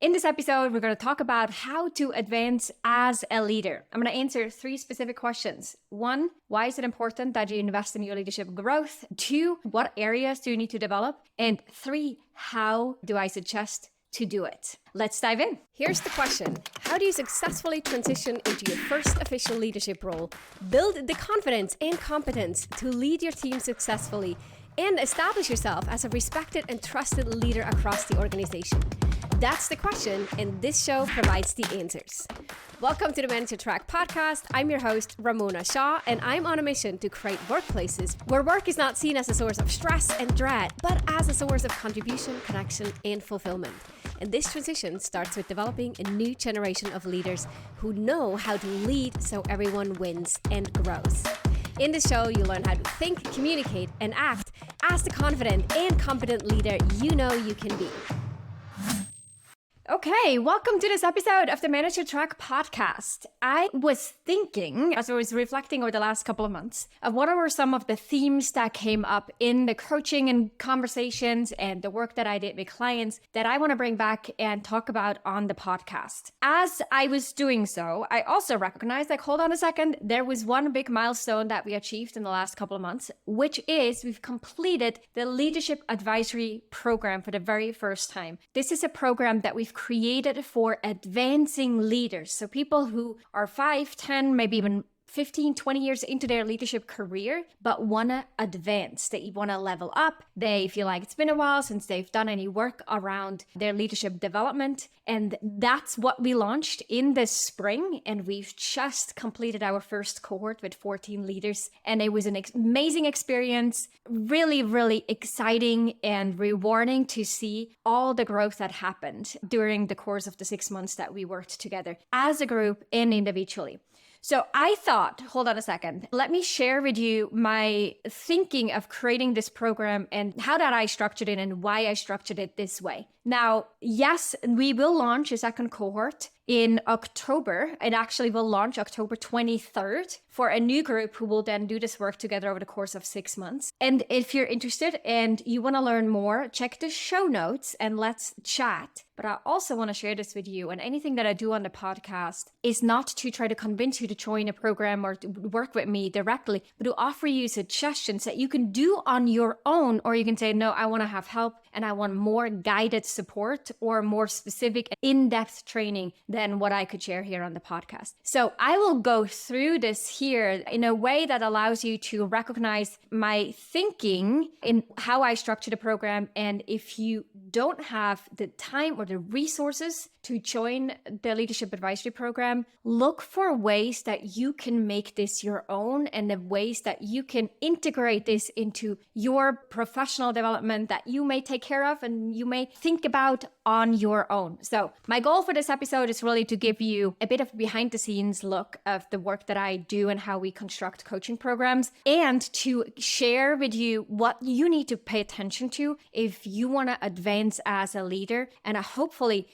In this episode, we're going to talk about how to advance as a leader. I'm going to answer 3 specific questions. 1, why is it important that you invest in your leadership growth? 2, what areas do you need to develop? And 3, how do I suggest to do it? Let's dive in. Here's the question. How do you successfully transition into your first official leadership role, build the confidence and competence to lead your team successfully, and establish yourself as a respected and trusted leader across the organization? That's the question, and this show provides the answers. Welcome to the Manager Track podcast. I'm your host, Ramona Shaw, and I'm on a mission to create workplaces where work is not seen as a source of stress and dread, but as a source of contribution, connection, and fulfillment. And this transition starts with developing a new generation of leaders who know how to lead so everyone wins and grows. In the show, you'll learn how to think, communicate, and act as the confident and competent leader you know you can be. Okay, welcome to this episode of the Manager Track podcast. I was thinking, as I was reflecting over the last couple of months, of what were some of the themes that came up in the coaching and conversations and the work that I did with clients that I want to bring back and talk about on the podcast. As I was doing so, I also recognized, hold on a second, there was one big milestone that we achieved in the last couple of months, which is we've completed the Leadership Advisory Program for the very first time. This is a program that we've created for advancing leaders. So people who are 5, 10, maybe even 15, 20 years into their leadership career, but want to advance. They want to level up. They feel like it's been a while since they've done any work around their leadership development. And that's what we launched in the spring. And we've just completed our first cohort with 14 leaders. And it was an amazing experience, really, really exciting and rewarding to see all the growth that happened during the course of the 6 months that we worked together as a group and individually. So I thought, hold on a second, let me share with you my thinking of creating this program and how that I structured it and why I structured it this way. Now, yes, we will launch a second cohort in October. It actually will launch October 23rd for a new group who will then do this work together over the course of 6 months. And if you're interested and you want to learn more, check the show notes and let's chat. But I also want to share this with you. And anything that I do on the podcast is not to try to convince you to join a program or to work with me directly, but to offer you suggestions that you can do on your own, or you can say, no, I want to have help and I want more guided support or more specific in-depth training than what I could share here on the podcast. So I will go through this here in a way that allows you to recognize my thinking in how I structure the program. And if you don't have the time or the resources to join the Leadership Advisory Program, look for ways that you can make this your own and the ways that you can integrate this into your professional development that you may take care of and you may think about on your own. So my goal for this episode is really to give you a bit of behind the scenes look of the work that I do and how we construct coaching programs, and to share with you what you need to pay attention to if you want to advance as a leader, and hopefully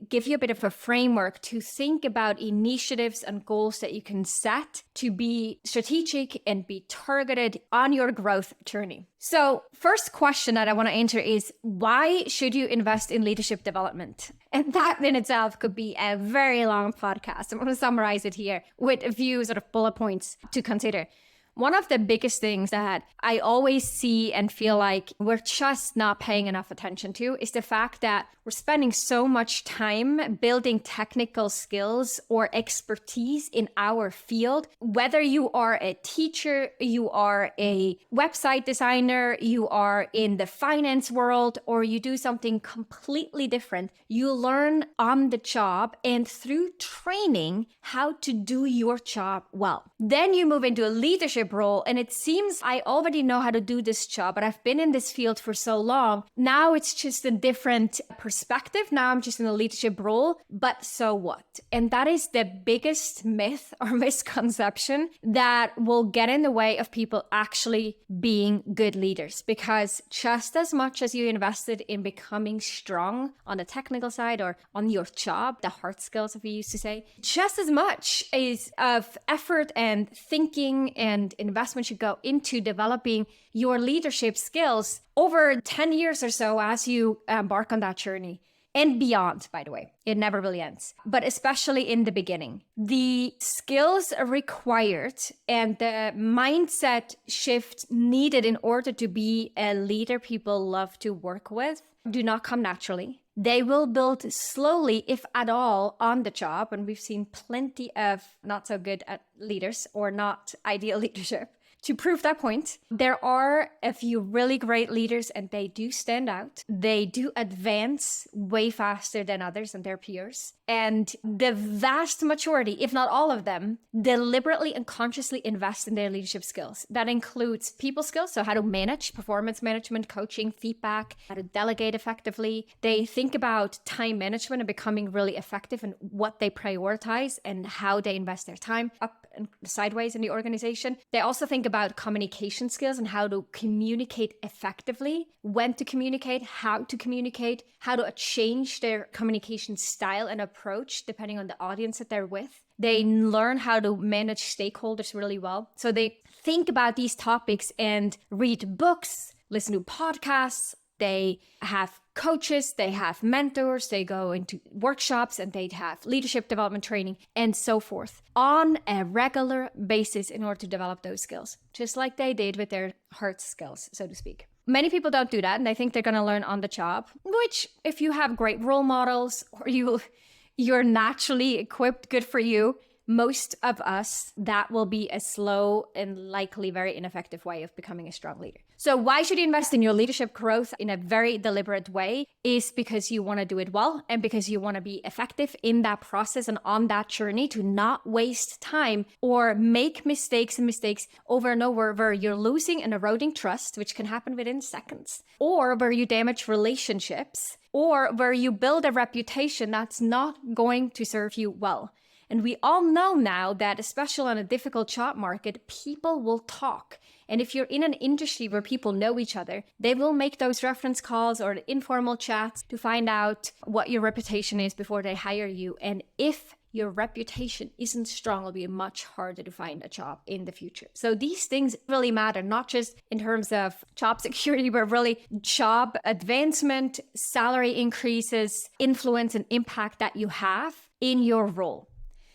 give you a bit of a framework to think about initiatives and goals that you can set to be strategic and be targeted on your growth journey. So first question that I want to answer is, why should you invest in leadership development? And that in itself could be a very long podcast. I'm going to summarize it here with a few sort of bullet points to consider. One of the biggest things that I always see and feel like we're just not paying enough attention to is the fact that we're spending so much time building technical skills or expertise in our field. Whether you are a teacher, you are a website designer, you are in the finance world, or you do something completely different, you learn on the job and through training how to do your job well. Then you move into a leadership role, and it seems I already know how to do this job, but I've been in this field for so long. Now it's just a different perspective. Now I'm just in a leadership role, but so what? And that is the biggest myth or misconception that will get in the way of people actually being good leaders. Because just as much as you invested in becoming strong on the technical side or on your job, the hard skills, as we used to say, just as much is of effort and thinking and investment should go into developing your leadership skills over 10 years or so as you embark on that journey. and beyond, by the way. It never really ends, but especially in the beginning. The skills required and the mindset shift needed in order to be a leader people love to work with do not come naturally. They will build slowly, if at all, on the job. And we've seen plenty of not so good at leaders or not ideal leadership. To prove that point, there are a few really great leaders and they do stand out. They do advance way faster than others and their peers. And the vast majority, if not all of them, deliberately and consciously invest in their leadership skills. That includes people skills, so how to manage, performance management, coaching, feedback, how to delegate effectively. They think about time management and becoming really effective in what they prioritize and how they invest their time up and sideways in the organization. They also think about communication skills and how to communicate effectively, when to communicate, how to change their communication style and approach depending on the audience that they're with. They learn how to manage stakeholders really well. So they think about these topics and read books, listen to podcasts. They have coaches, they have mentors, they go into workshops and they have leadership development training and so forth on a regular basis in order to develop those skills, just like they did with their hard skills, so to speak. Many people don't do that and they think they're going to learn on the job, which if you have great role models or you're naturally equipped, good for you. Most of us, that will be a slow and likely very ineffective way of becoming a strong leader. So why should you invest in your leadership growth in a very deliberate way? Is because you want to do it well and because you want to be effective in that process and on that journey to not waste time or make mistakes over and over where you're losing and eroding trust, which can happen within seconds, or where you damage relationships, or where you build a reputation that's not going to serve you well. And we all know now that, especially on a difficult job market, people will talk. And if you're in an industry where people know each other, they will make those reference calls or informal chats to find out what your reputation is before they hire you. And if your reputation isn't strong, it'll be much harder to find a job in the future. So these things really matter, not just in terms of job security, but really job advancement, salary increases, influence and impact that you have in your role.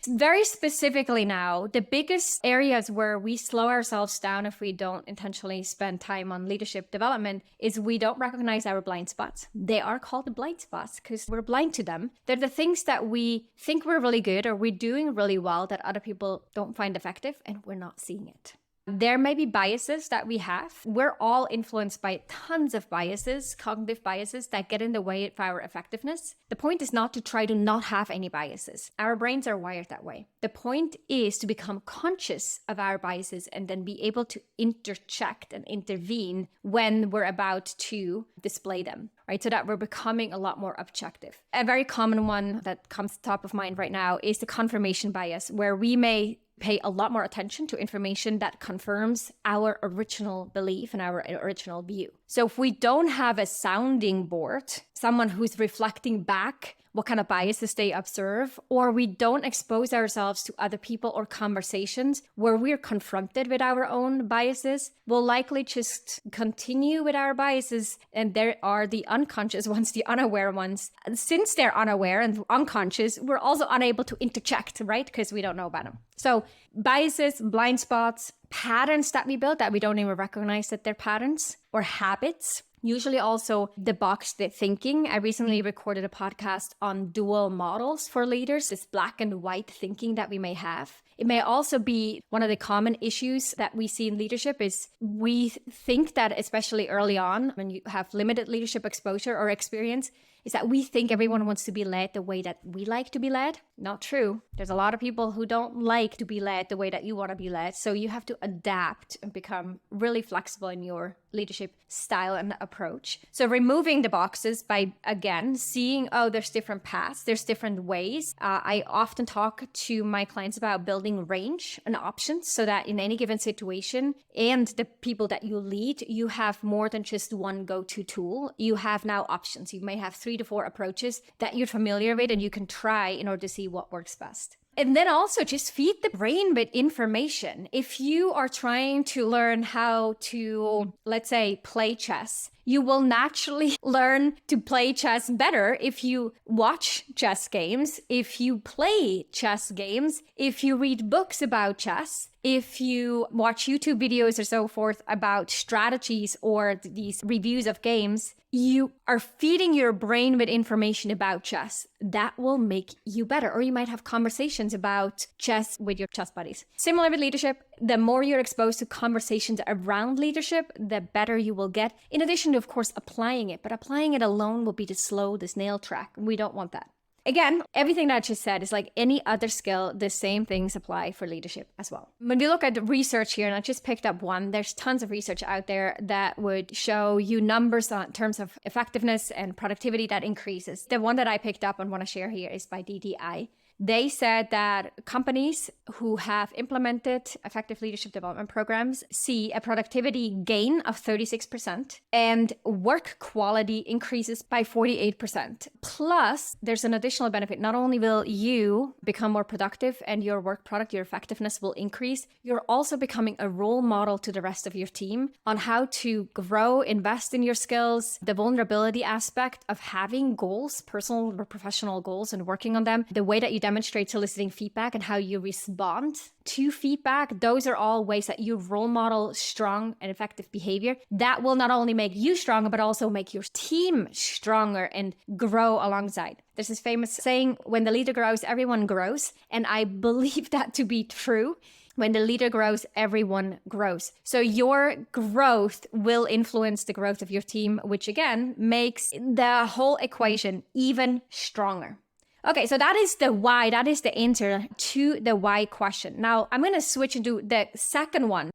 Very specifically now, the biggest areas where we slow ourselves down if we don't intentionally spend time on leadership development is we don't recognize our blind spots. They are called the blind spots because we're blind to them. They're the things that we think we're really good or we're doing really well that other people don't find effective and we're not seeing it. There may be biases that we have. We're all influenced by tons of biases, cognitive biases that get in the way of our effectiveness. The point is not to try to not have any biases. Our brains are wired that way. The point is to become conscious of our biases and then be able to interject and intervene when we're about to display them, right? So that we're becoming a lot more objective. A very common one that comes top of mind right now is the confirmation bias, where we may pay a lot more attention to information that confirms our original belief and our original view. So if we don't have a sounding board, someone who's reflecting back what kind of biases they observe, or we don't expose ourselves to other people or conversations where we're confronted with our own biases, we'll likely just continue with our biases. And there are the unconscious ones, the unaware ones. And since they're unaware and unconscious, we're also unable to interject, right? Because we don't know about them. So biases, blind spots, patterns that we build that we don't even recognize that they're patterns, or habits. Usually also the boxed thinking. I recently recorded a podcast on dual models for leaders, this black and white thinking that we may have. It may also be one of the common issues that we see in leadership is we think that, especially early on, when you have limited leadership exposure or experience, is that we think everyone wants to be led the way that we like to be led. Not true. There's a lot of people who don't like to be led the way that you want to be led. So you have to adapt and become really flexible in your leadership style and approach. So removing the boxes by, again, seeing, oh, there's different paths, there's different ways. I often talk to my clients about building range and options so that in any given situation and the people that you lead, you have more than just one go-to tool. You have now options. You may have 3 to 4 approaches that you're familiar with and you can try in order to see what works best. And then also just feed the brain with information. If you are trying to learn how to, let's say, play chess, you will naturally learn to play chess better if you watch chess games, if you play chess games, if you read books about chess, if you watch YouTube videos or so forth about strategies or these reviews of games. You are feeding your brain with information about chess. That will make you better. Or you might have conversations about chess with your chess buddies. Similar with leadership, the more you're exposed to conversations around leadership, the better you will get. In addition to, of course, applying it. But applying it alone will be the snail track. We don't want that. Again, everything that I just said is like any other skill, the same things apply for leadership as well. When we look at the research here, and I just picked up one, there's tons of research out there that would show you numbers in terms of effectiveness and productivity that increases. The one that I picked up and want to share here is by DDI. They said that companies who have implemented effective leadership development programs see a productivity gain of 36% and work quality increases by 48%. Plus, there's an additional benefit. Not only will you become more productive and your work product, your effectiveness will increase, you're also becoming a role model to the rest of your team on how to grow, invest in your skills, the vulnerability aspect of having goals, personal or professional goals, and working on them, the way that you demonstrate soliciting feedback and how you respond to feedback. Those are all ways that you role model strong and effective behavior that will not only make you stronger, but also make your team stronger and grow alongside. There's this famous saying, when the leader grows, everyone grows. And I believe that to be true. When the leader grows, everyone grows. So your growth will influence the growth of your team, which again makes the whole equation even stronger. Okay, so that is the why. That is the answer to the why question. Now, I'm going to switch into the second one.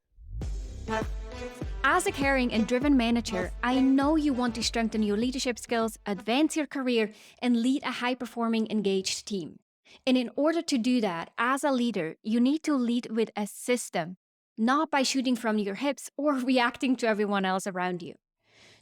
As a caring and driven manager, I know you want to strengthen your leadership skills, advance your career, and lead a high-performing, engaged team. And in order to do that, as a leader, you need to lead with a system, not by shooting from your hips or reacting to everyone else around you.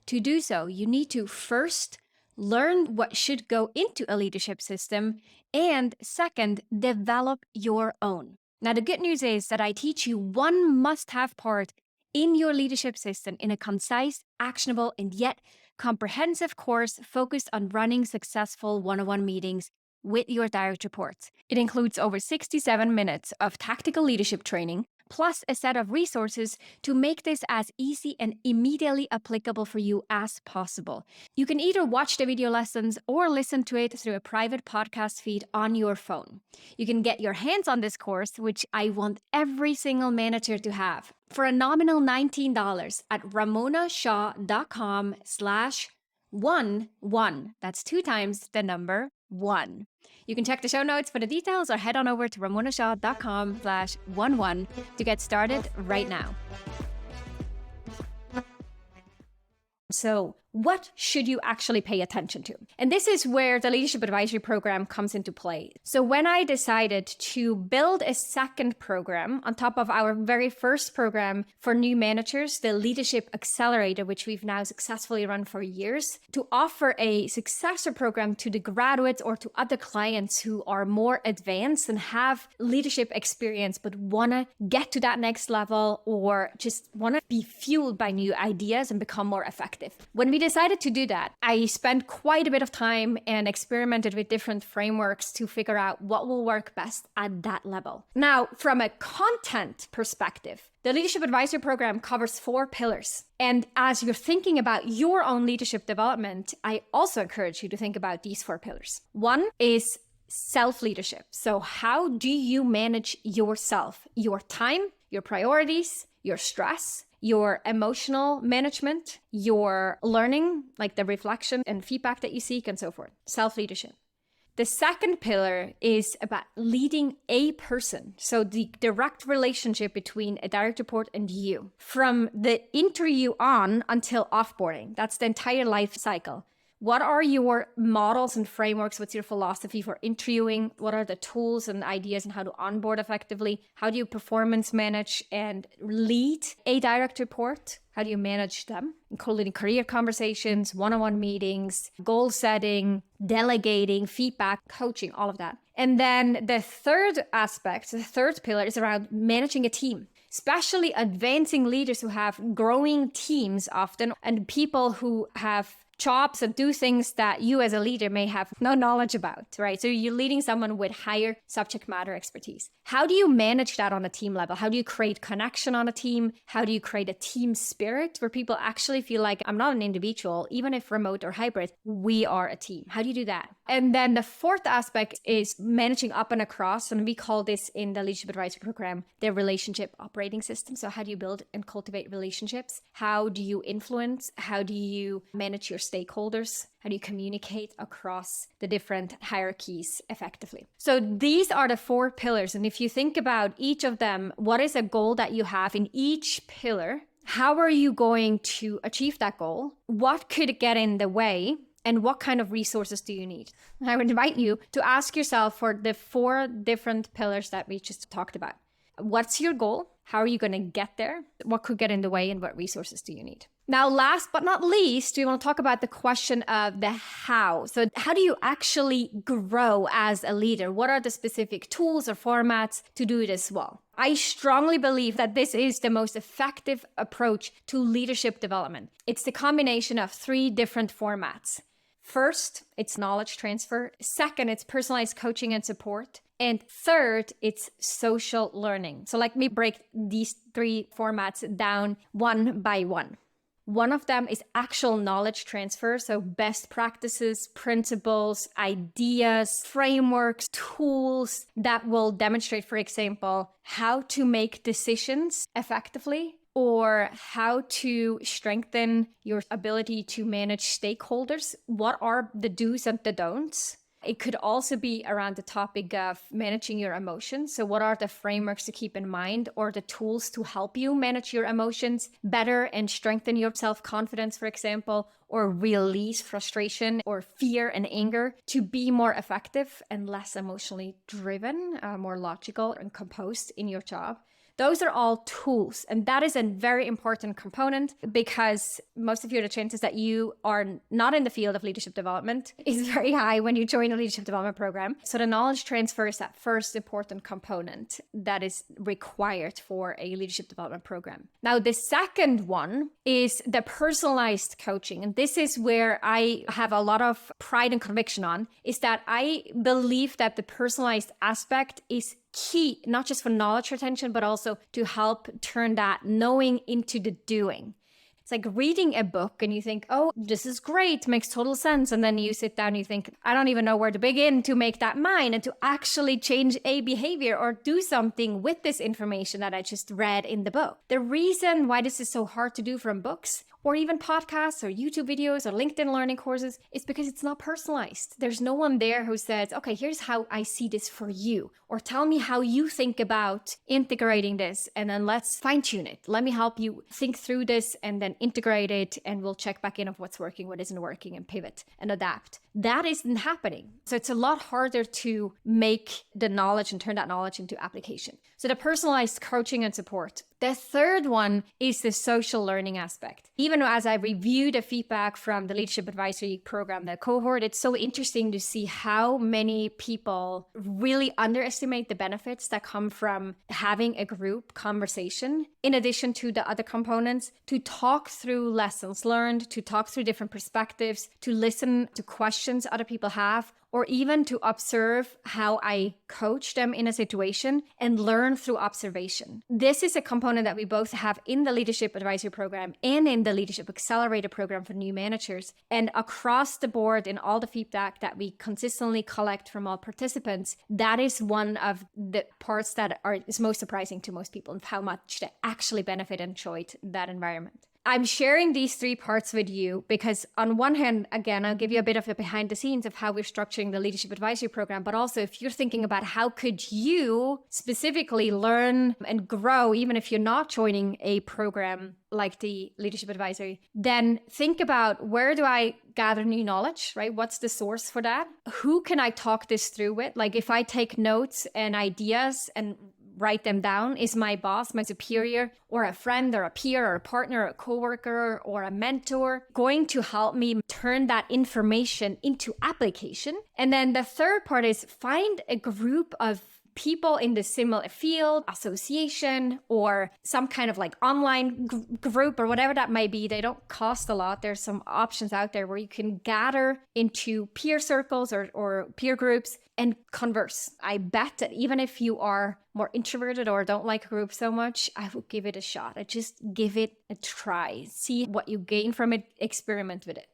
To do so, you need to first learn what should go into a leadership system, and second, develop your own. Now, the good news is that I teach you one must-have part in your leadership system in a concise, actionable, and yet comprehensive course focused on running successful one-on-one meetings with your direct reports. It includes over 67 minutes of tactical leadership training, plus a set of resources to make this as easy and immediately applicable for you as possible. You can either watch the video lessons or listen to it through a private podcast feed on your phone. You can get your hands on this course, which I want every single manager to have, for a nominal $19 at ramonashaw.com/11. That's 2 times the number 1. You can check the show notes for the details or head on over to ramonashaw.com/11 to get started right now. So, what should you actually pay attention to? And this is where the Leadership Advisory Program comes into play. So when I decided to build a second program on top of our very first program for new managers, the Leadership Accelerator, which we've now successfully run for years, to offer a successor program to the graduates or to other clients who are more advanced and have leadership experience but want to get to that next level or just want to be fueled by new ideas and become more effective. When we decided to do that, I spent quite a bit of time and experimented with different frameworks to figure out what will work best at that level. Now, from a content perspective, the Leadership Advisory Program covers 4 pillars. And as you're thinking about your own leadership development, I also encourage you to think about these 4 pillars. 1 is self-leadership. So how do you manage yourself, your time, your priorities, your stress, your emotional management, your learning, like the reflection and feedback that you seek and so forth. Self-leadership. The second pillar is about leading a person. So the direct relationship between a direct report and you, from the interview on until offboarding. That's the entire life cycle. What are your models and frameworks? What's your philosophy for interviewing? What are the tools and ideas and how to onboard effectively? How do you performance manage and lead a direct report? How do you manage them? Including career conversations, one-on-one meetings, goal setting, delegating, feedback, coaching, all of that. And then the third aspect, the third pillar is around managing a team, especially advancing leaders who have growing teams often and people who have jobs and do things that you as a leader may have no knowledge about, right? So you're leading someone with higher subject matter expertise. How do you manage that on a team level? How do you create connection on a team? How do you create a team spirit where people actually feel like I'm not an individual, even if remote or hybrid, we are a team? How do you do that? And then the fourth aspect is managing up and across. And we call this in the Leadership Advisory Program, the relationship operating system. So how do you build and cultivate relationships? How do you influence? How do you manage your stakeholders? How do you communicate across the different hierarchies effectively? So these are the 4 pillars. And if you think about each of them, what is a goal that you have in each pillar? How are you going to achieve that goal? What could get in the way? And what kind of resources do you need? I would invite you to ask yourself for the 4 different pillars that we just talked about. What's your goal? How are you going to get there? What could get in the way and what resources do you need? Now, last but not least, we want to talk about the question of the how. So how do you actually grow as a leader? What are the specific tools or formats to do this well? I strongly believe that this is the most effective approach to leadership development. It's the combination of 3 different formats. First, it's knowledge transfer. Second, it's personalized coaching and support. And third, it's social learning. So let me break these 3 formats down one by one. One of them is actual knowledge transfer. So best practices, principles, ideas, frameworks, tools that will demonstrate, for example, how to make decisions effectively, or how to strengthen your ability to manage stakeholders. What are the do's and the don'ts? It could also be around the topic of managing your emotions. So what are the frameworks to keep in mind or the tools to help you manage your emotions better and strengthen your self-confidence, for example, or release frustration or fear and anger to be more effective and less emotionally driven, more logical and composed in your job. Those are all tools. And that is a very important component because most of you, the chances that you are not in the field of leadership development is very high when you join a leadership development program. So the knowledge transfer is that first important component that is required for a leadership development program. Now, the second one is the personalized coaching. And this is where I have a lot of pride and conviction on, is that I believe that the personalized aspect is key, not just for knowledge retention, but also to help turn that knowing into the doing. It's like reading a book and you think, oh, this is great, makes total sense. And then you sit down and you think, I don't even know where to begin to make that mine and to actually change a behavior or do something with this information that I just read in the book. The reason why this is so hard to do from books or even podcasts or YouTube videos or LinkedIn learning courses is because it's not personalized. There's no one there who says, okay, here's how I see this for you, or tell me how you think about integrating this and then let's fine tune it. Let me help you think through this and then integrate it and we'll check back in of what's working, what isn't working and pivot and adapt. That isn't happening. So it's a lot harder to make the knowledge and turn that knowledge into application. So the personalized coaching and support. The third one is the social learning aspect. Even as I review the feedback from the Leadership Advisory Program, the cohort, it's so interesting to see how many people really underestimate the benefits that come from having a group conversation, in addition to the other components, to talk through lessons learned, to talk through different perspectives, to listen to questions other people have, or even to observe how I coach them in a situation and learn through observation. This is a component that we both have in the Leadership Advisory Program and in the Leadership Accelerator Program for new managers. And across the board in all the feedback that we consistently collect from all participants, that is one of the parts that is most surprising to most people and how much they actually benefit and enjoyed that environment. I'm sharing these 3 parts with you because on one hand, again, I'll give you a bit of a behind the scenes of how we're structuring the leadership advisory program, but also if you're thinking about how could you specifically learn and grow, even if you're not joining a program like the leadership advisory, then think about where do I gather new knowledge, right? What's the source for that? Who can I talk this through with? Like if I take notes and ideas and write them down, is my boss, my superior, or a friend or a peer or a partner or a coworker or a mentor going to help me turn that information into application? And then the third part is find a group of people in the similar field, association, or some kind of like online group or whatever that may be. They don't cost a lot. There's some options out there where you can gather into peer circles or peer groups and converse. I bet that even if you are more introverted or don't like a group so much, I would give it a shot. I just give it a try. See what you gain from it, experiment with it.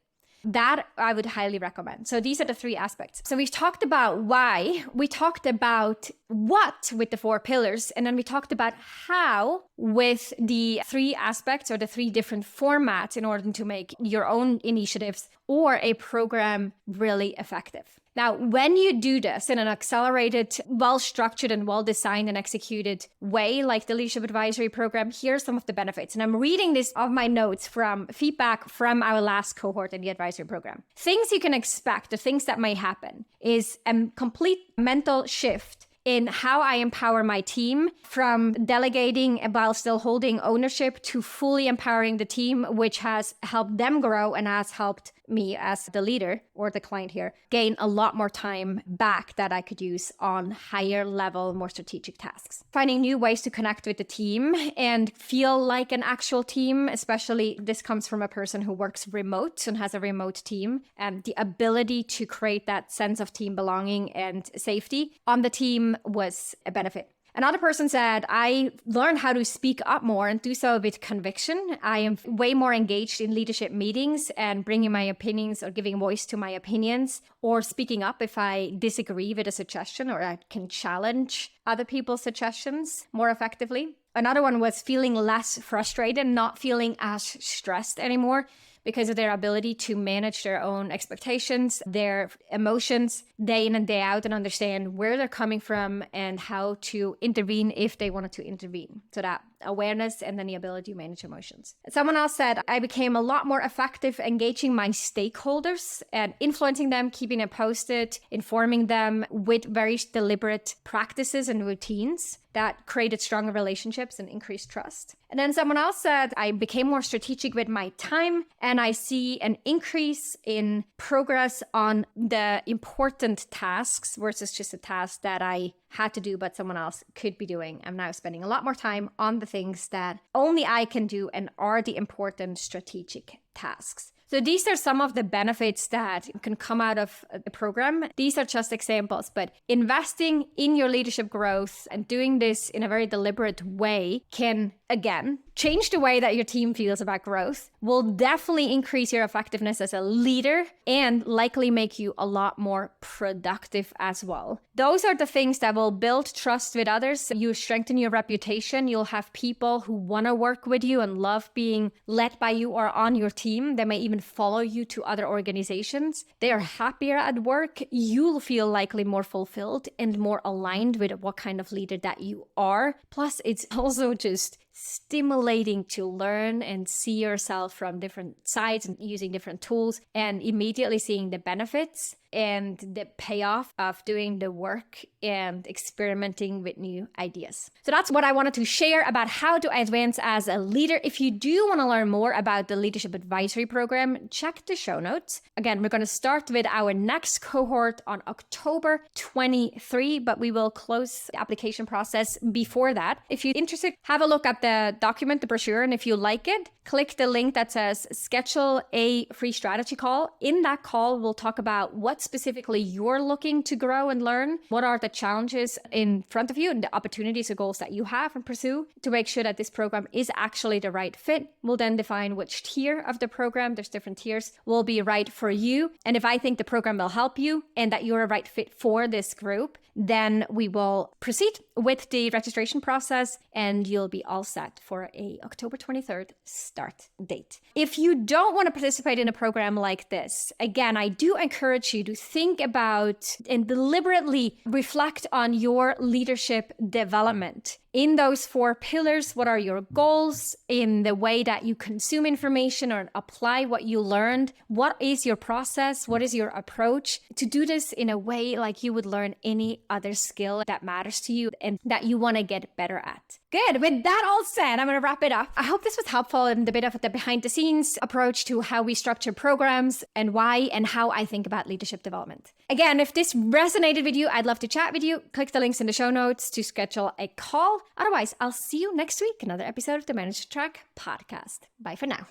That I would highly recommend. So these are the 3 aspects. So we've talked about why, we talked about what with the 4 pillars, and then we talked about how with the 3 aspects or the 3 different formats in order to make your own initiatives or a program really effective. Now, when you do this in an accelerated, well-structured and well-designed and executed way, like the Leadership Advisory Program, here are some of the benefits. And I'm reading this off my notes from feedback from our last cohort in the advisory program. Things you can expect, the things that may happen, is a complete mental shift in how I empower my team, from delegating while still holding ownership to fully empowering the team, which has helped them grow and has helped me as the leader or the client here gain a lot more time back that I could use on higher level, more strategic tasks. Finding new ways to connect with the team and feel like an actual team, especially this comes from a person who works remote and has a remote team, and the ability to create that sense of team belonging and safety on the team was a benefit. Another person said, I learned how to speak up more and do so with conviction. I am way more engaged in leadership meetings and bringing my opinions or giving voice to my opinions or speaking up if I disagree with a suggestion or I can challenge other people's suggestions more effectively. Another one was feeling less frustrated, not feeling as stressed anymore, because of their ability to manage their own expectations, their emotions day in and day out, and understand where they're coming from and how to intervene if they wanted to intervene. So that awareness and then the ability to manage emotions. Someone else said, I became a lot more effective engaging my stakeholders and influencing them, keeping them posted, informing them with very deliberate practices and routines that created stronger relationships and increased trust. And then someone else said, I became more strategic with my time and I see an increase in progress on the important tasks versus just a task that I had to do but someone else could be doing. I'm now spending a lot more time on the things that only I can do and are the important strategic tasks. So these are some of the benefits that can come out of the program. These are just examples, but investing in your leadership growth and doing this in a very deliberate way can, again, change the way that your team feels about growth, will definitely increase your effectiveness as a leader and likely make you a lot more productive as well. Those are the things that will build trust with others. You strengthen your reputation. You'll have people who want to work with you and love being led by you or on your team. They may even follow you to other organizations. They are happier at work. You'll feel likely more fulfilled and more aligned with what kind of leader that you are. Plus, it's also just stimulating to learn and see yourself from different sides and using different tools and immediately seeing the benefits and the payoff of doing the work and experimenting with new ideas. So that's what I wanted to share about how to advance as a leader. If you do want to learn more about the Leadership Advisory Program, check the show notes. Again, we're going to start with our next cohort on October 23, but we will close the application process before that. If you're interested, have a look at the document, the brochure, and if you like it, click the link that says schedule a free strategy call. In that call, we'll talk about what specifically you're looking to grow and learn. What are the challenges in front of you and the opportunities or goals that you have and pursue to make sure that this program is actually the right fit. We'll then define which tier of the program, there's different tiers, will be right for you. And if I think the program will help you and that you're a right fit for this group, then we will proceed with the registration process and you'll be all set set for a October 23rd start date. If you don't want to participate in a program like this, again, I do encourage you to think about and deliberately reflect on your leadership development. In those 4 pillars, what are your goals in the way that you consume information or apply what you learned? What is your process? What is your approach to do this in a way like you would learn any other skill that matters to you and that you want to get better at? Good. With that all said, I'm going to wrap it up. I hope this was helpful in the bit of the behind the scenes approach to how we structure programs and why and how I think about leadership development. Again, if this resonated with you, I'd love to chat with you. Click the links in the show notes to schedule a call. Otherwise, I'll see you next week, another episode of the Manage to Track podcast. Bye for now.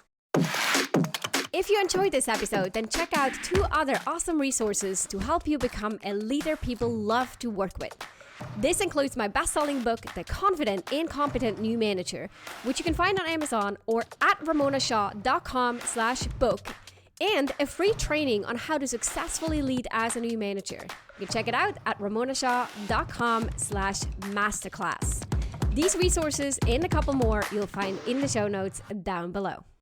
If you enjoyed this episode, then check out 2 other awesome resources to help you become a leader people love to work with. This includes my best-selling book, The Confident and Competent New Manager, which you can find on Amazon or at ramonashaw.com/book, and a free training on how to successfully lead as a new manager. You can check it out at ramonashaw.com/masterclass. These resources and a couple more you'll find in the show notes down below.